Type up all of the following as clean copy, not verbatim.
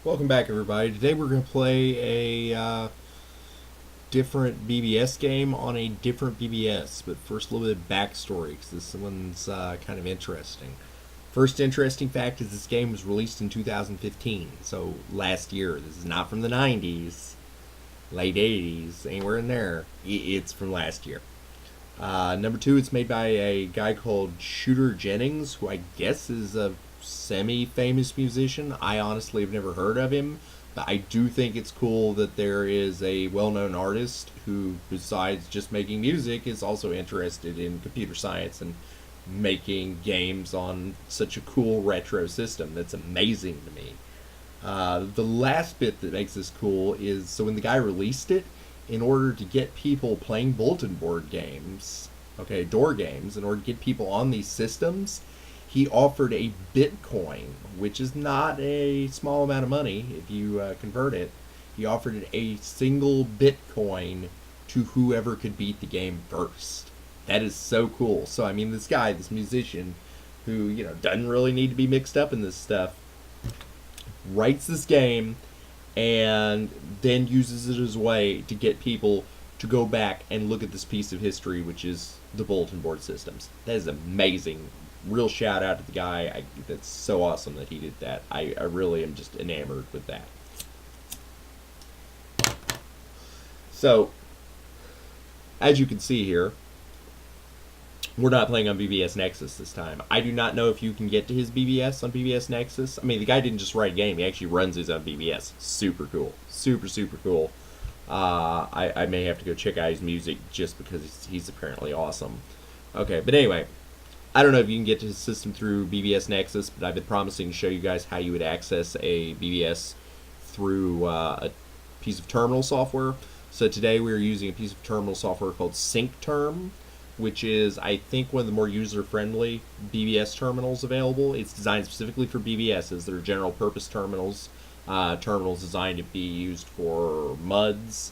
Welcome back, everybody. Today we're going to play a different BBS game on a different BBS. But first, a little bit of backstory, because this one's kind of interesting. First interesting fact is this game was released in 2015, so last year. This is not from the 90s, late 80s, anywhere in there. It's from last year. Number two, it's made by a guy called Shooter Jennings, who I guess is a semi-famous musician. I honestly have never heard of him, but I do think it's cool that there is a well-known artist who, besides just making music, is also interested in computer science and making games on such a cool retro system. That's amazing to me. The last bit that makes this cool is so when the guy released it, in order to get people playing bulletin board games, okay, door games, in order to get people on these systems, he offered a Bitcoin, which is not a small amount of money if you convert it. He offered a single Bitcoin to whoever could beat the game first. That is so cool. So, I mean, this guy, this musician, who, doesn't really need to be mixed up in this stuff, writes this game and then uses it as a way to get people to go back and look at this piece of history, which is the bulletin board systems. That is amazing. Real shout out to the guy. That's so awesome that he did that. I really am just enamored with that. So, as you can see here, we're not playing on BBS Nexus this time. I do not know if you can get to his BBS on BBS Nexus. I mean, the guy didn't just write a game. He actually runs his own BBS. Super cool. Super, super cool. I may have to go check out his music just because he's apparently awesome. Okay, but anyway, I don't know if you can get to his system through BBS Nexus, but I've been promising to show you guys how you would access a BBS through a piece of terminal software. So today we're using a piece of terminal software called SyncTerm, which is, I think, one of the more user-friendly BBS terminals available. It's designed specifically for BBSs. They're general-purpose terminals, terminals designed to be used for MUDs.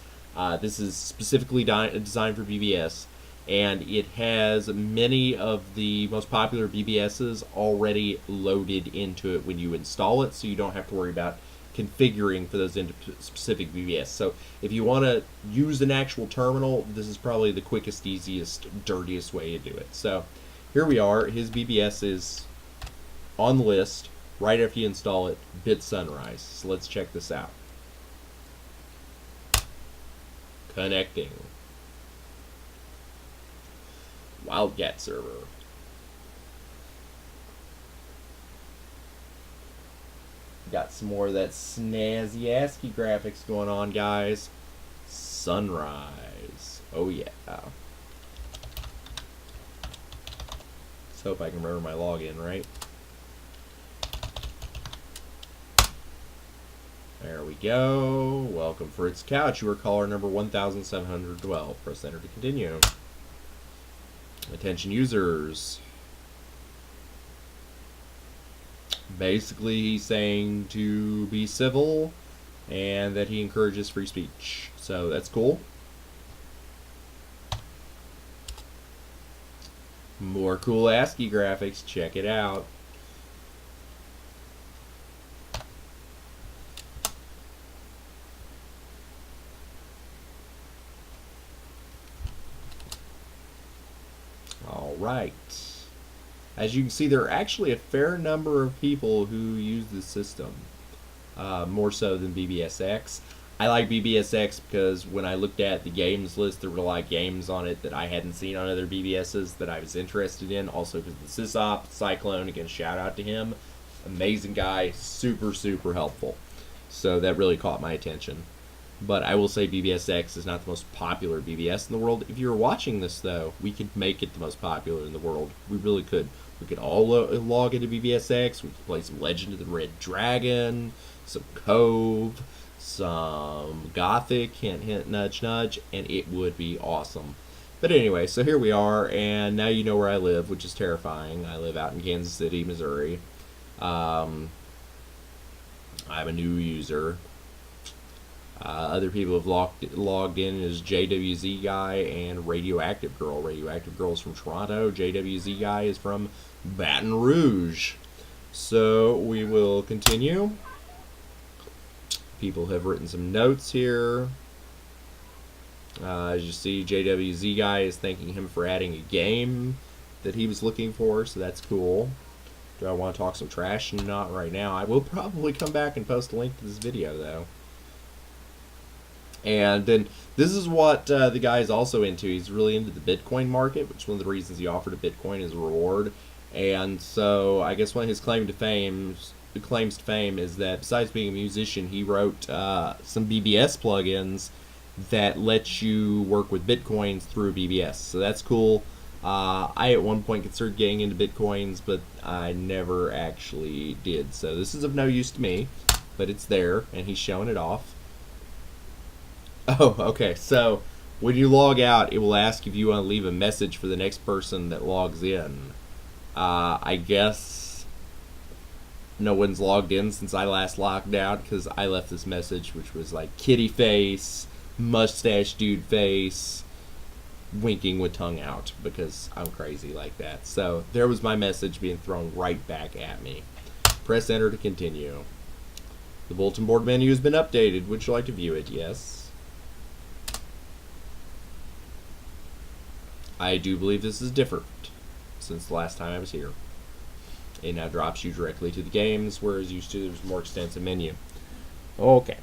This is specifically designed for BBS, and it has many of the most popular BBSs already loaded into it when you install it, so you don't have to worry about configuring for those specific BBS. So if you want to use an actual terminal, this is probably the quickest, easiest, dirtiest way to do it. So here we are. His BBS is on the list right after you install it, Bit Sunrise. So let's check this out. Connecting. Wildcat server. Got some more of that snazzy ASCII graphics going on, guys. Sunrise. Oh, yeah. Let's hope I can remember my login, right? There we go. Welcome Fritz Couch. You are caller number 1712. Press enter to continue. Attention users. Basically, he's saying to be civil and that he encourages free speech. So that's cool. More cool ASCII graphics. Check it out. All right. As you can see, there are actually a fair number of people who use this system, more so than BBSX. I like BBSX because when I looked at the games list, there were a lot of games on it that I hadn't seen on other BBSs that I was interested in. Also because the Sysop, Cyclone, again, shout out to him. Amazing guy, super, super helpful. So that really caught my attention. But I will say BBSX is not the most popular BBS in the world. If you're watching this, though, we could make it the most popular in the world. We really could. We could all log into BBSX. We could play some Legend of the Red Dragon, some Cove, some Gothic, hint, hint, nudge, nudge, and it would be awesome. But anyway, so here we are, and now you know where I live, which is terrifying. I live out in Kansas City, Missouri. I'm a new user. Other people have logged in as JWZ Guy and Radioactive Girl. Radioactive Girl is from Toronto. JWZ Guy is from Baton Rouge. So we will continue. people have written some notes here. As you see, JWZ guy is thanking him for adding a game that he was looking for, so that's cool. Do I want to talk some trash? Not right now. I will probably come back and post a link to this video, though. And then this is what the guy is also into. He's really into the Bitcoin market, which is one of the reasons he offered a Bitcoin as a reward. And so I guess one of his claims to fame is that besides being a musician, he wrote some BBS plugins that let you work with Bitcoins through BBS. So that's cool. I at one point considered getting into Bitcoins, but I never actually did. So this is of no use to me, but it's there, and he's showing it off. Oh, okay. So when you log out, it will ask if you want to leave a message for the next person that logs in. I guess no one's logged in since I last logged out, because I left this message, which was like kitty face, mustache dude face, winking with tongue out, because I'm crazy like that. So there was my message being thrown right back at me. Press enter to continue. The bulletin board menu has been updated. Would you like to view it? Yes. I do believe this is different since the last time I was here. It now drops you directly to the games, whereas used to there's a more extensive menu. Okay.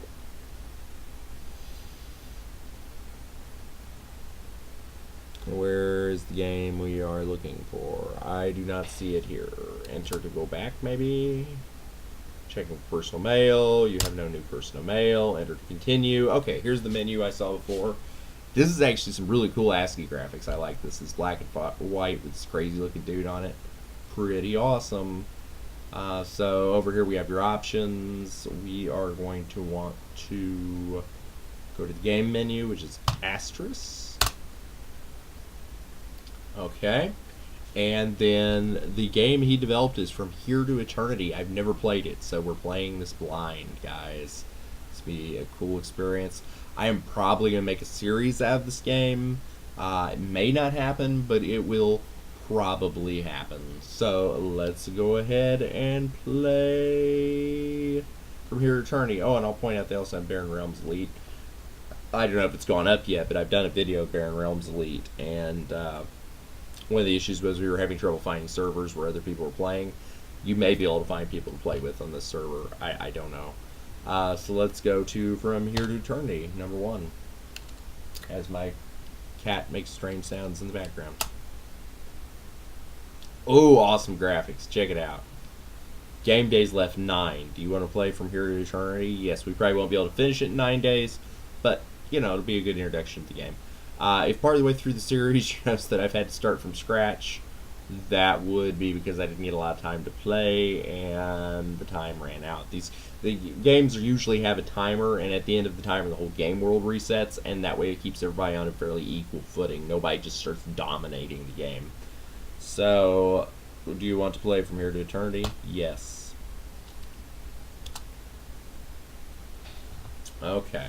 Where is the game we are looking for? I do not see it here. Enter to go back, maybe? Checking personal mail. You have no new personal mail. Enter to continue. Okay, here's the menu I saw before. This is actually some really cool ASCII graphics. I like this. It's black and white with this crazy looking dude on it. Pretty awesome. So over here we have your options. We are going to want to go to the game menu, which is asterisk. Okay. And then the game he developed is From Here to Eternity. I've never played it, so we're playing this blind, guys. This will be a cool experience. I am probably going to make a series out of this game. It may not happen, but it will probably happen. So let's go ahead and play From Here to Eternity. Oh, and I'll point out they also have Barren Realms Elite. I don't know if it's gone up yet, but I've done a video of Barren Realms Elite, and one of the issues was we were having trouble finding servers where other people were playing. You may be able to find people to play with on this server. I don't know. So let's go to From Here to Eternity, number 1. As my cat makes strange sounds in the background. Oh, awesome graphics. Check it out. Game days left 9. Do you want to play From Here to Eternity? Yes, we probably won't be able to finish it in 9 days, but, you know, it'll be a good introduction to the game. If part of the way through the series you notice that I've had to start from scratch, that would be because I didn't get a lot of time to play and the time ran out. The games usually have a timer, and at the end of the timer the whole game world resets, and that way it keeps everybody on a fairly equal footing. Nobody just starts dominating the game. So, do you want to play From Here to Eternity? Yes. Okay.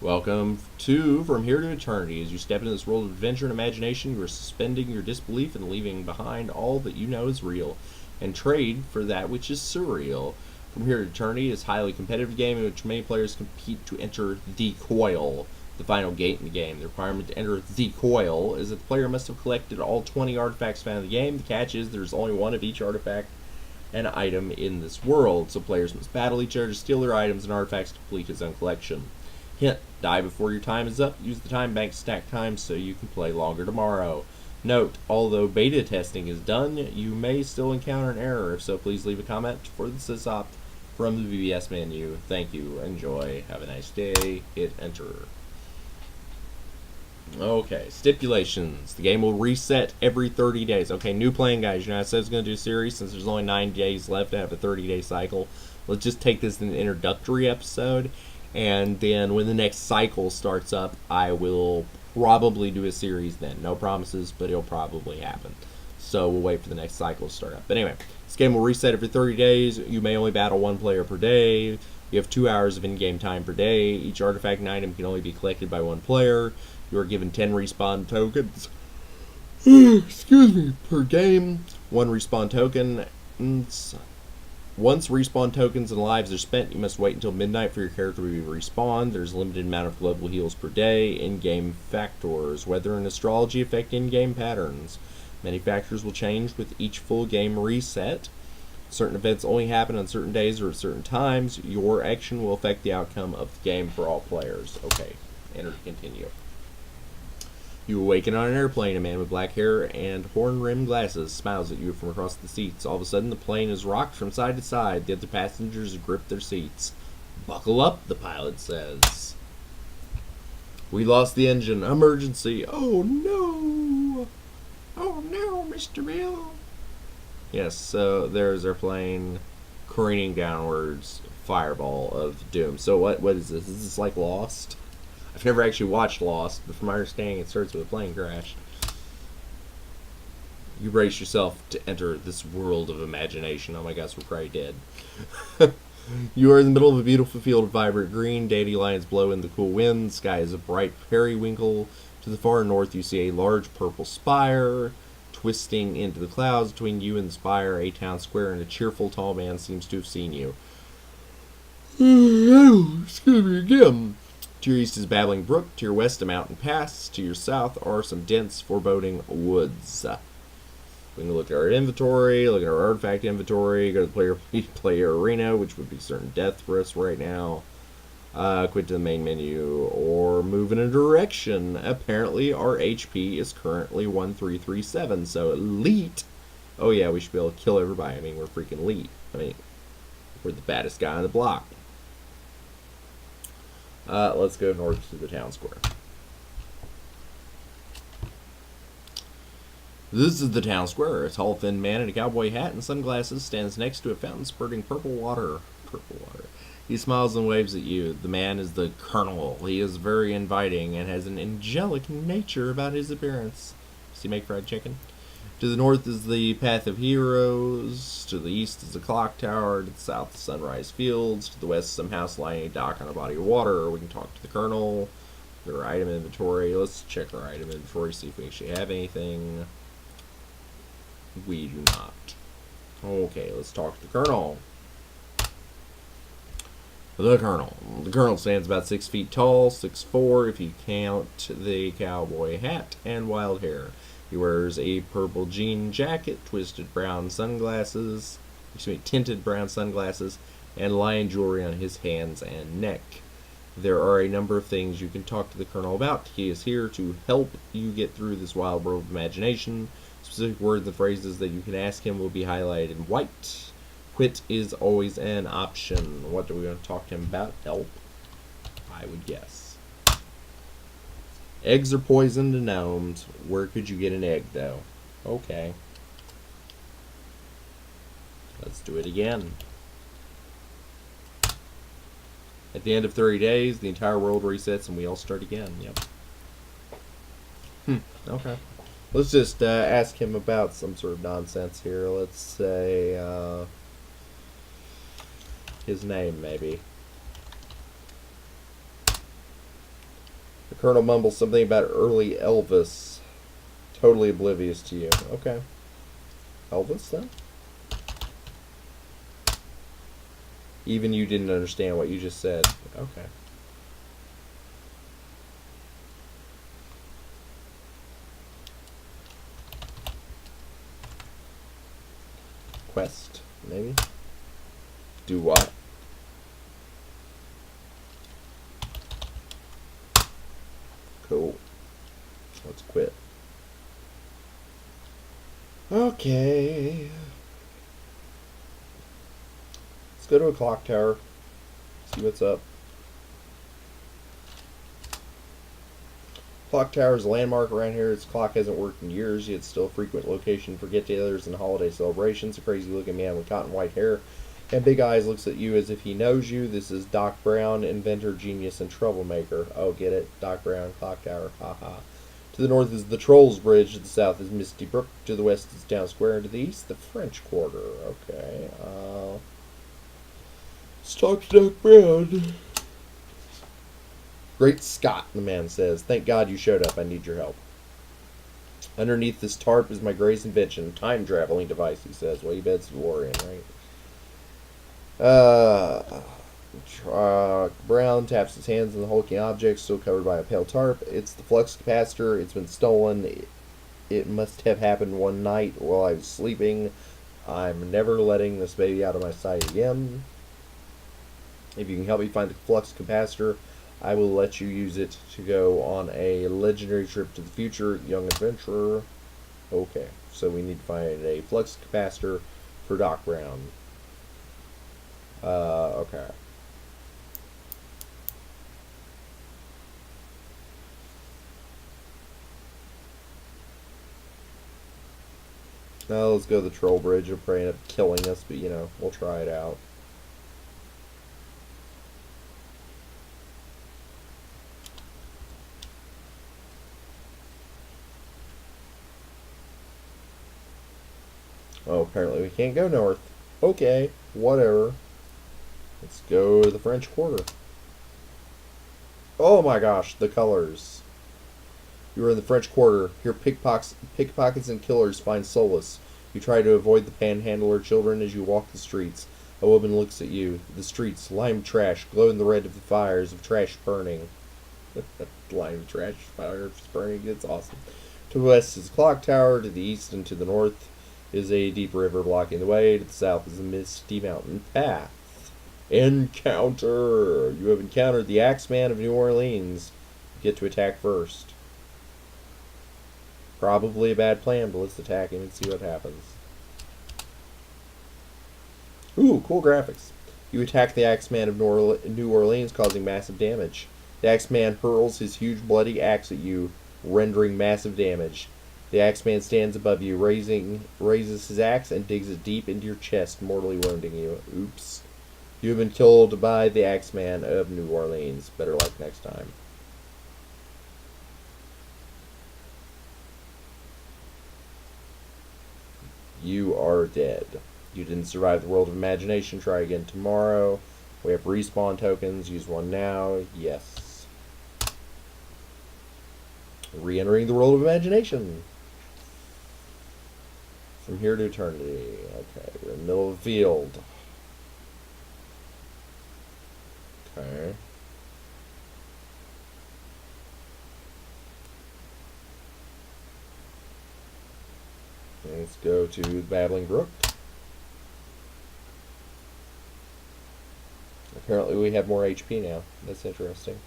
Welcome to From Here to Eternity. As you step into this world of adventure and imagination, you are suspending your disbelief and leaving behind all that you know is real, and trade for that which is surreal. From Here to Eternity is a highly competitive game in which many players compete to enter the coil, the final gate in the game. The requirement to enter the coil is that the player must have collected all 20 artifacts found in the game. The catch is there's only one of each artifact and item in this world, so players must battle each other to steal their items and artifacts to complete his own collection. Hint, die before your time is up. Use the time bank to stack time so you can play longer tomorrow. Note, although beta testing is done, you may still encounter an error. If so, please leave a comment for the sysop from the BBS menu. Thank you. Enjoy. Have a nice day. Hit enter. Okay, stipulations. The game will reset every 30 days. Okay, new playing guys. You know, I said I was going to do a series. Since there's only 9 days left, I have a 30-day cycle. Let's just take this in an introductory episode. And then when the next cycle starts up, I will probably do a series then. No promises, but it'll probably happen. So we'll wait for the next cycle to start up. But anyway, this game will reset every 30 days. You may only battle 1 player per day. You have 2 hours of in-game time per day. Each artifact and item can only be collected by 1 player. You are given 10 respawn tokens. Excuse me, per game. 1 respawn token. Once respawn tokens and lives are spent, you must wait until midnight for your character to be respawned. There's a limited amount of global heals per day. In-game factors. Weather and astrology affect in-game patterns. Many factors will change with each full game reset. Certain events only happen on certain days or at certain times. Your action will affect the outcome of the game for all players. Okay, enter to continue. You awaken on an airplane. A man with black hair and horn-rimmed glasses smiles at you from across the seats. All of a sudden, the plane is rocked from side to side. The other passengers grip their seats. Buckle up, the pilot says. We lost the engine. Emergency. Oh, no. Oh, no, Mr. Bill. Yes, so there's our plane careening downwards. Fireball of doom. So what is this? Is this like Lost? I've never actually watched Lost, but from my understanding, it starts with a plane crash. You brace yourself to enter this world of imagination. Oh my gosh, we're probably dead. You are in the middle of a beautiful field of vibrant green. Dandelions blow in the cool wind. The sky is a bright periwinkle. To the far north, you see a large purple spire twisting into the clouds. Between you and the spire, a town square, and a cheerful tall man seems to have seen you. Excuse me again. To your east is a babbling brook. To your west, a mountain pass. To your south are some dense, foreboding woods. We can look at our inventory, look at our artifact inventory, go to the player arena, which would be certain death for us right now. Quit to the main menu, or move in a direction. Apparently, our HP is currently 1337, so elite. Oh yeah, we should be able to kill everybody. I mean, we're freaking elite. I mean, we're the baddest guy on the block. Let's go north to the town square. This is the town square. A tall, thin man in a cowboy hat and sunglasses stands next to a fountain spurting purple water. He smiles and waves at you. The man is the Colonel. He is very inviting and has an angelic nature about his appearance. Does he make fried chicken? To the north is the Path of Heroes. To the east is the clock tower. To the south, the Sunrise Fields. To the west, some house lying a dock on a body of water. We can talk to the Colonel. Their item inventory. Let's check our item inventory, see if we actually have anything. We do not. Okay, let's talk to the Colonel. The Colonel. The Colonel stands about 6 feet tall, 6'4" if you count the cowboy hat and wild hair. He wears a purple jean jacket, tinted brown sunglasses, and lion jewelry on his hands and neck. There are a number of things you can talk to the Colonel about. He is here to help you get through this wild world of imagination. Specific words and phrases that you can ask him will be highlighted in white. Quit is always an option. What do we want to talk to him about? Help, I would guess. Eggs are poison to gnomes. Where could you get an egg, though? Okay. Let's do it again. At the end of 30 days, the entire world resets and we all start again. Yep. Okay. Let's just ask him about some sort of nonsense here. Let's say his name, maybe. The Colonel mumbles something about early Elvis. Totally oblivious to you. Okay. Elvis, then? Even you didn't understand what you just said. Okay. Quest, maybe? Do what? Cool. Let's quit. Okay. Let's go to a clock tower. See what's up. Clock tower is a landmark around here. Its clock hasn't worked in years, yet still a frequent location for get-togethers and holiday celebrations. A crazy-looking man with cotton white hair and big eyes looks at you as if he knows you. This is Doc Brown, inventor, genius, and troublemaker. Oh, get it? Doc Brown, clock tower. Ha. To the north is the Trolls Bridge. To the south is Misty Brook. To the west is Town Square. And to the east, the French Quarter. Okay. Let's talk to Doc Brown. Great Scott, the man says. Thank God you showed up. I need your help. Underneath this tarp is my greatest invention, time-traveling device, he says. Well, you bet it's DeLorean, right? Uh, Brown taps his hands on the hulking object, still covered by a pale tarp. It's the flux capacitor. It's been stolen. It must have happened one night while I was sleeping. I'm never letting this baby out of my sight again. If you can help me find the flux capacitor, I will let you use it to go on a legendary trip to the future, young adventurer. Okay, so we need to find a flux capacitor for Doc Brown. Okay. Now let's go to the troll bridge. It'll probably end up killing us, but you know, we'll try it out. Oh, apparently we can't go north. Okay, whatever. Let's go to the French Quarter. Oh my gosh, the colors. You are in the French Quarter. Here pickpockets and killers find solace. You try to avoid the panhandler children as you walk the streets. A woman looks at you. The streets, lime trash, glow in the red of the fires of trash burning. Lime trash fires burning, it's awesome. To the west is the clock tower. To the east and to the north is a deep river blocking the way. To the south is a misty mountain path. Encounter! You have encountered the Axeman of New Orleans. You get to attack first. Probably a bad plan, but let's attack him and see what happens. Ooh, cool graphics. You attack the Axeman of New Orleans, causing massive damage. The Axeman hurls his huge bloody axe at you, rendering massive damage. The Axeman stands above you, raises his axe, and digs it deep into your chest, mortally wounding you. Oops. You have been killed by the Axeman of New Orleans. Better luck next time. You are dead. You didn't survive the world of imagination. Try again tomorrow. We have respawn tokens. Use one now. Yes. Re-entering the world of imagination. From here to eternity. Okay, we're in the middle of the field. Okay. Let's go to the Babbling Brook. Apparently we have more HP now. That's interesting.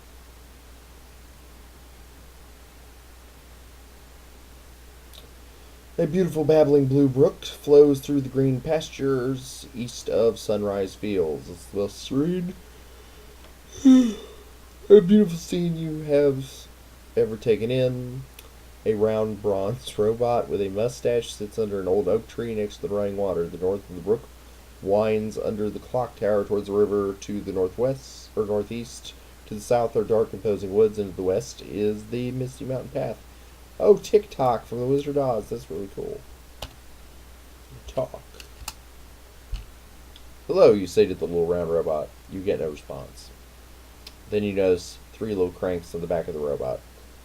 A beautiful babbling blue brook flows through the green pastures east of Sunrise Fields. Let's read. A beautiful scene you have ever taken in. A round bronze robot with a mustache sits under an old oak tree next to the running water. The north of the brook winds under the clock tower towards the river to the northwest or northeast. To the south are dark imposing woods, and to the west is the misty mountain path. Oh, TikTok from the Wizard of Oz. That's really cool. Talk. Hello, you say to the little round robot. You get no response. Then you notice 3 little cranks on the back of the robot.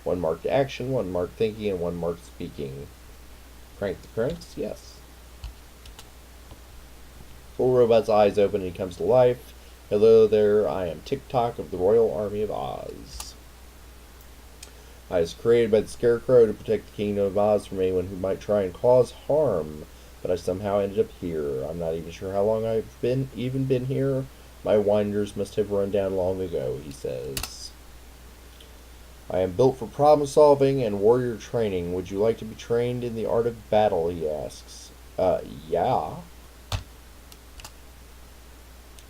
One marked action, one marked thinking, and one marked speaking. Crank the cranks? Yes. Full robot's eyes open and he comes to life. Hello there, I am TikTok of the Royal Army of Oz. I was created by the Scarecrow to protect the Kingdom of Oz from anyone who might try and cause harm, but I somehow ended up here. I'm not even sure how long I've been here. My winders must have run down long ago, he says. I am built for problem solving and warrior training. Would you like to be trained in the art of battle, he asks. Yeah.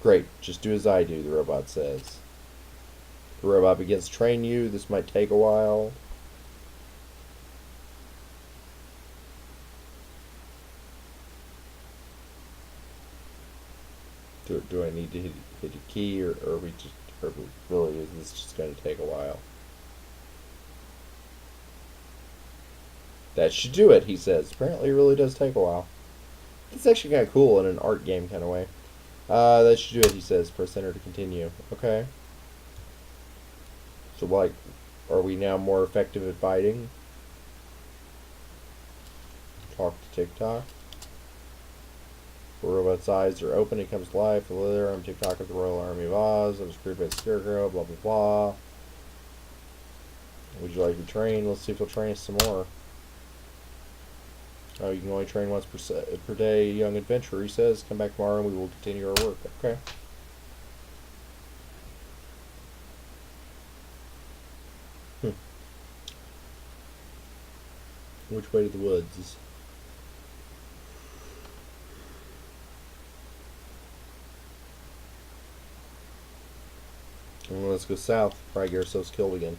Great, just do as I do, the robot says. The robot begins to train you. This might take a while. Do I need to hit a key, or really is this just going to take a while? That should do it, he says. Apparently it really does take a while. It's actually kind of cool in an art game kind of way. That should do it, he says. Press enter to continue. Okay. So, like, are we now more effective at fighting? Talk to TikTok. The robot's eyes are open. It comes to life. Hello there. I'm TikTok of the Royal Army of Oz. I was created by the Scarecrow. Blah blah blah. Would you like to train? Let's see if he'll train us some more. Oh, you can only train once per day, young adventurer, he says. Come back tomorrow and we will continue our work. Okay. Which way to the woods? Well, let's go south. Probably get ourselves killed again.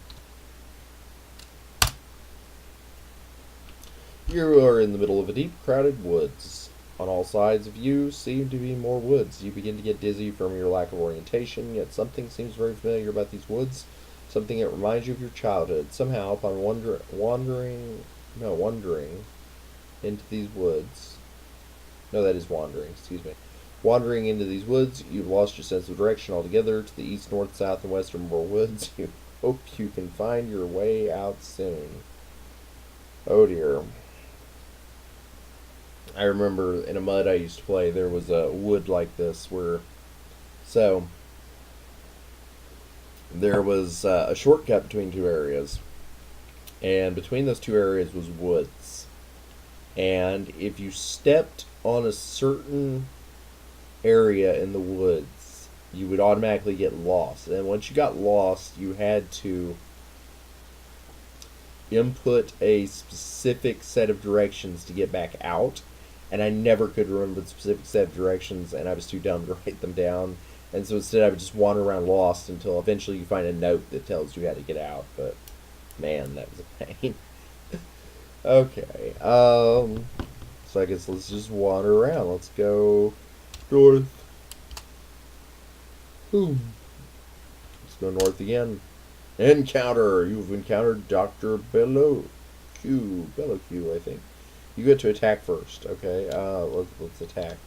You are in the middle of a deep, crowded woods. On all sides of you seem to be more woods. You begin to get dizzy from your lack of orientation, yet something seems very familiar about these woods. Something that reminds you of your childhood. Somehow, upon wandering into these woods... No, that is wandering, excuse me. Wandering into these woods, you've lost your sense of direction altogether. To the east, north, south, and west are more woods. You hope you can find your way out soon. Oh dear. I remember in a mud I used to play, there was a wood like this where... So, there was a shortcut between two areas. And between those two areas was woods. And if you stepped on a certain area in the woods, you would automatically get lost. And once you got lost, you had to input a specific set of directions to get back out. And I never could remember the specific set of directions, and I was too dumb to write them down. And so instead I would just wander around lost until eventually you find a note that tells you how to get out. But, man, that was a pain. Okay, so I guess let's just wander around. Let's go north. Let's go north again. Encounter! You've encountered Dr. Bellocue, I think. You get to attack first, okay? Let's attack.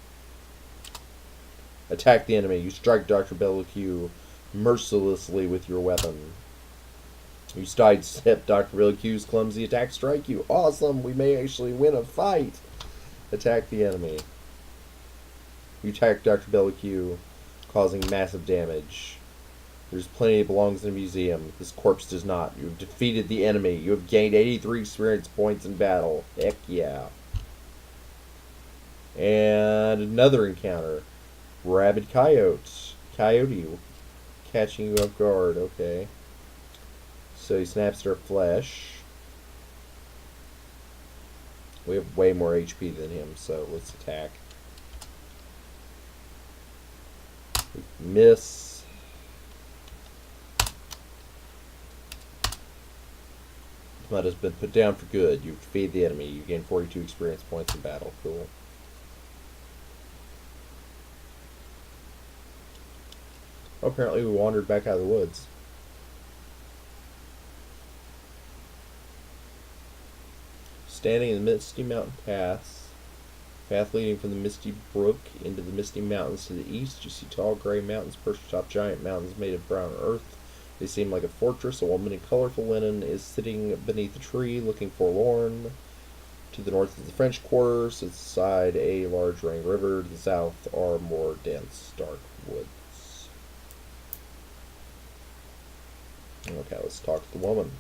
Attack the enemy. You strike Dr. Bellocue mercilessly with your weapon. You sidestep Dr. Bellocue's clumsy attack, strike you. Awesome! We may actually win a fight! Attack the enemy. You attack Dr. Bellocue, causing massive damage. There's plenty that belongs in a museum. This corpse does not. You have defeated the enemy. You have gained 83 experience points in battle. Heck yeah. And another encounter. Rabid Coyote. Catching you off guard. Okay. So he snaps their flesh. We have way more HP than him, so let's attack. Miss. Mud has been put down for good. You've defeated the enemy. You gain 42 experience points in battle. Cool. Well, apparently we wandered back out of the woods. Standing in the Misty Mountain path leading from the Misty Brook into the Misty Mountains to the east, you see tall gray mountains perched atop giant mountains made of brown earth. They seem like a fortress. A woman in colorful linen is sitting beneath a tree, looking forlorn. To the north is the French Quarter. To the side, a large running river. To the south are more dense, dark woods. Okay, let's talk to the woman.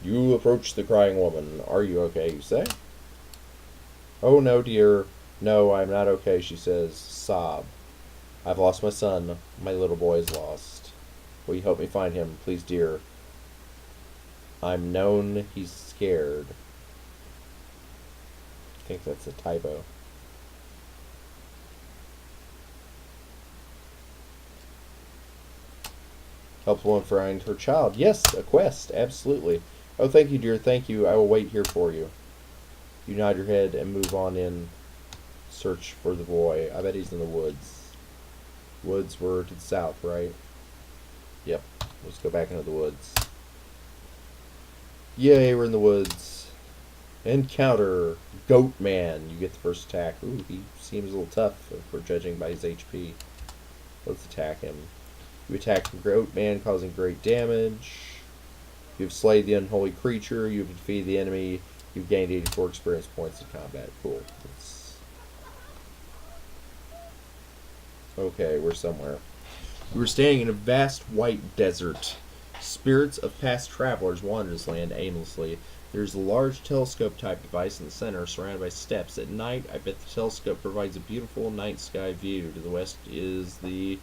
You approach the crying woman. Are you okay, you say? Oh, no, dear. No, I'm not okay, she says. Sob. I've lost my son. My little boy is lost. Will you help me find him, please, dear? I'm known he's scared. I think that's a typo. Help the woman find her child. Yes, a quest. Absolutely. Oh, thank you, dear. Thank you. I will wait here for you. You nod your head and move on in. Search for the boy. I bet he's in the woods. Woods were to the south, right? Yep. Let's go back into the woods. Yay, we're in the woods. Encounter Goat Man. You get the first attack. Ooh, he seems a little tough if we're judging by his HP. Let's attack him. You attack Goat Man, causing great damage. You've slayed the unholy creature. You've defeated the enemy. You've gained 84 experience points in combat. Cool. Okay, we're somewhere. We were standing in a vast white desert. Spirits of past travelers wander this land aimlessly. There's a large telescope-type device in the center, surrounded by steps. At night, I bet the telescope provides a beautiful night sky view. To the west is the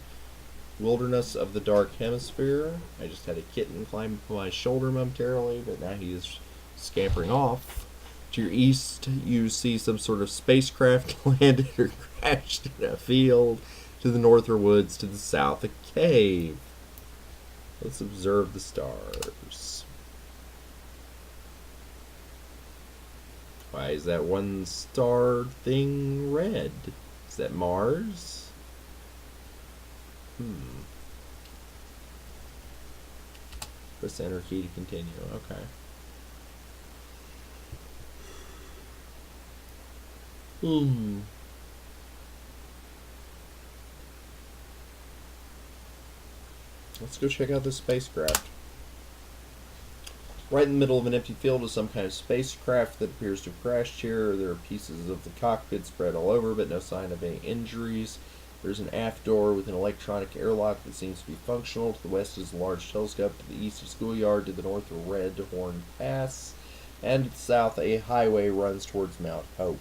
wilderness of the Dark Hemisphere. I just had a kitten climb up my shoulder momentarily, but now he is scampering off. To your east, you see some sort of spacecraft landed or crashed in a field. To the north are woods. To the south, a cave. Let's observe the stars. Why is that one star thing red? Is that Mars? Press enter key to continue. Okay. Let's go check out this spacecraft. Right in the middle of an empty field is some kind of spacecraft that appears to have crashed here. There are pieces of the cockpit spread all over, but no sign of any injuries. There's an aft door with an electronic airlock that seems to be functional. To the west is a large telescope. To the east, a schoolyard. To the north, a red horn pass. And to the south, a highway runs towards Mount Hope.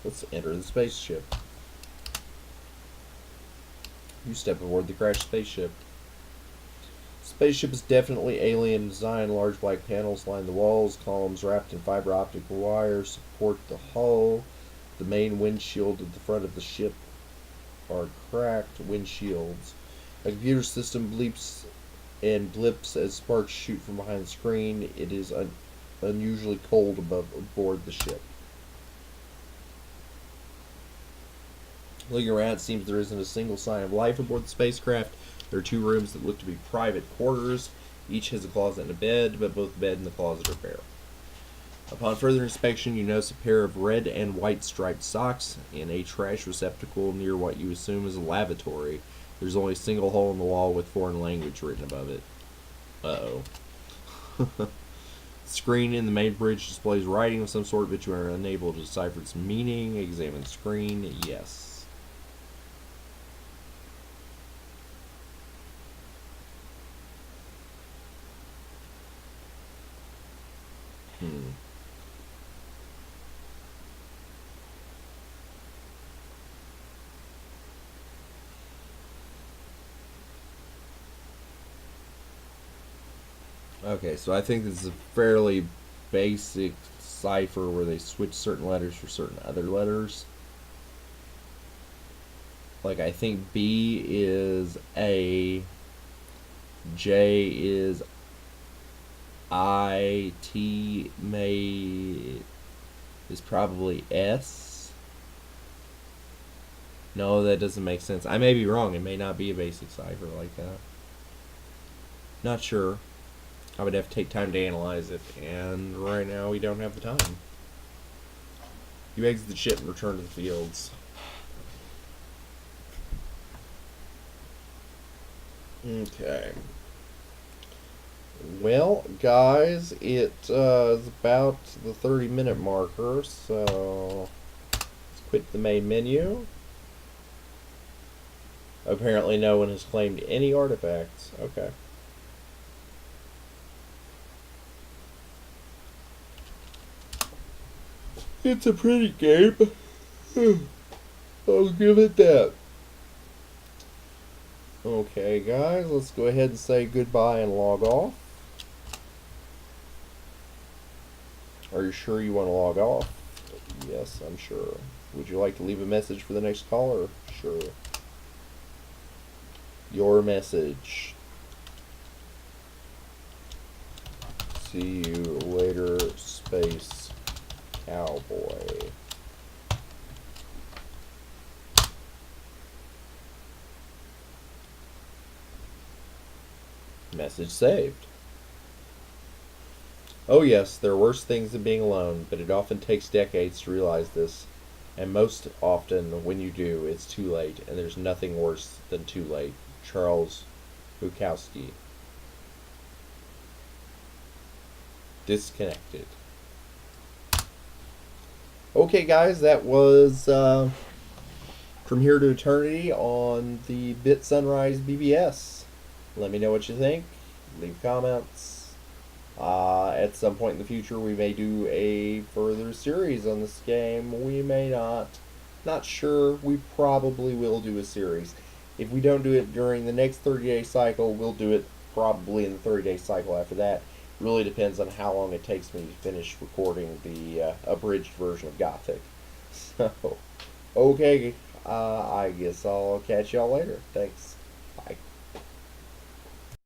Let's enter the spaceship. You step aboard the crashed spaceship. Spaceship is definitely alien design. Large black panels line the walls. Columns wrapped in fiber optic wire support the hull. The main windshield at the front of the ship are cracked windshields. A computer system bleeps and blips as sparks shoot from behind the screen. It is unusually cold aboard the ship. Looking around, it seems there isn't a single sign of life aboard the spacecraft. There are 2 rooms that look to be private quarters. Each has a closet and a bed, but both the bed and the closet are bare. Upon further inspection, you notice a pair of red and white striped socks in a trash receptacle near what you assume is a lavatory. There's only a single hole in the wall with foreign language written above it. Uh-oh. The screen in the main bridge displays writing of some sort, but you are unable to decipher its meaning. Examine screen. Yes. Okay, so I think this is a fairly basic cipher where they switch certain letters for certain other letters. Like, I think B is A, J is I, T is probably S. No, that doesn't make sense. I may be wrong. It may not be a basic cipher like that. Not sure. I would have to take time to analyze it, and right now we don't have the time. You exit the ship and return to the fields. Okay. Well, guys, it is about the 30-minute marker, so let's quit the main menu. Apparently no one has claimed any artifacts. Okay. It's a pretty game. I'll give it that. Okay, guys, let's go ahead and say goodbye and log off. Are you sure you want to log off? Yes, I'm sure. Would you like to leave a message for the next caller? Sure. Your message. See you later, Space Cowboy. Message saved. Oh yes, there are worse things than being alone, but it often takes decades to realize this, and most often when you do, it's too late, and there's nothing worse than too late. Charles Bukowski. disconnected. Okay, guys, that was From Here to Eternity on the Bit Sunrise BBS. Let me know what you think. Leave comments. At some point in the future, we may do a further series on this game. We may not. Not sure. We probably will do a series. If we don't do it during the next 30-day cycle, we'll do it probably in the 30-day cycle after that. Really depends on how long it takes me to finish recording the abridged version of Gothic. So, okay, I guess I'll catch y'all later. Thanks.